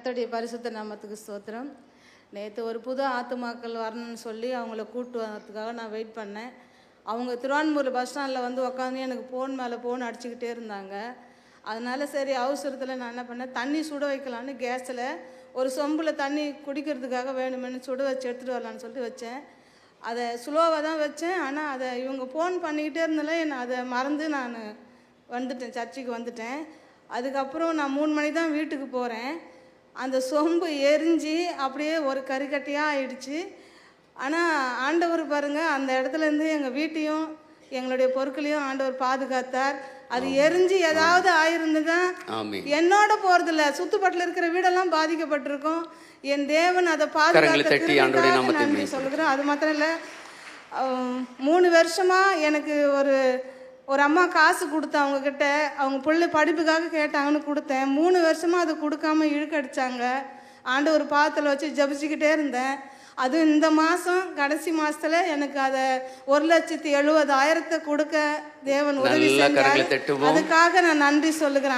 கர்த்தருடைய பரிசுத்த நாமத்துக்கு ஸ்தோத்திரம். நேற்று ஒரு புது ஆத்துமாக்கள் வரணும்னு சொல்லி அவங்கள கூப்பிட்டு வரதுக்காக நான் வெயிட் பண்ணேன். அவங்க திருவான்மூர் பஸ் ஸ்டாண்டில் வந்து உட்காந்து எனக்கு ஃபோன் மேலே ஃபோன் அடிச்சுக்கிட்டே இருந்தாங்க. அதனால சரி அவசரத்தில் நான் என்ன பண்ணேன், தண்ணி சுட வைக்கலான்னு கேஸில் ஒரு சொம்பில் தண்ணி குடிக்கிறதுக்காக வேணுமென்னு சுட வச்சு எடுத்துகிட்டு வரலான்னு சொல்லிட்டு வச்சேன். அதை ஸ்லோவாக தான் வச்சேன். ஆனால் அதை இவங்க ஃபோன் பண்ணிக்கிட்டே இருந்தாலே நான் அதை மறந்து நான் வந்துட்டேன், சர்ச்சுக்கு வந்துட்டேன். அதுக்கப்புறம் நான் 3 மணி தான் வீட்டுக்கு போகிறேன். அந்த சொம்பு எரிஞ்சு அப்படியே ஒரு கறிக்கட்டியாக ஆயிடுச்சு. ஆனால் ஆண்டவர் பாருங்கள், அந்த இடத்துலேருந்து எங்கள் வீட்டையும் எங்களுடைய பொருட்களையும் ஆண்டவர் பாதுகாத்தார். அது எரிஞ்சு ஏதாவது ஆயிருந்துதான் என்னோட போகிறதில்ல, சுத்துப்பட்டில் இருக்கிற வீடெல்லாம் பாதிக்கப்பட்டிருக்கும். என் தேவன் அதை பாதுகாத்து நன்றி சொல்லுகிறேன். அது மாத்திரம் இல்லை, 3 வருஷமாக எனக்கு ஒரு அம்மா காசு கொடுத்தேன் அவங்கக்கிட்ட, அவங்க பிள்ளை படிப்புக்காக கேட்டாங்கன்னு கொடுத்தேன். 3 வருஷமாக அதை கொடுக்காம இழுக்கடிச்சாங்க. ஆண்டவர் பாதத்தில் வச்சு ஜபிச்சுக்கிட்டே இருந்தேன். அது இந்த மாதம் கடைசி மாதத்தில் எனக்கு அதை 1,70,70,000 கொடுக்க தேவன் உதவி செஞ்சார். அதுக்காக நான் நன்றி சொல்லுகிறேன்.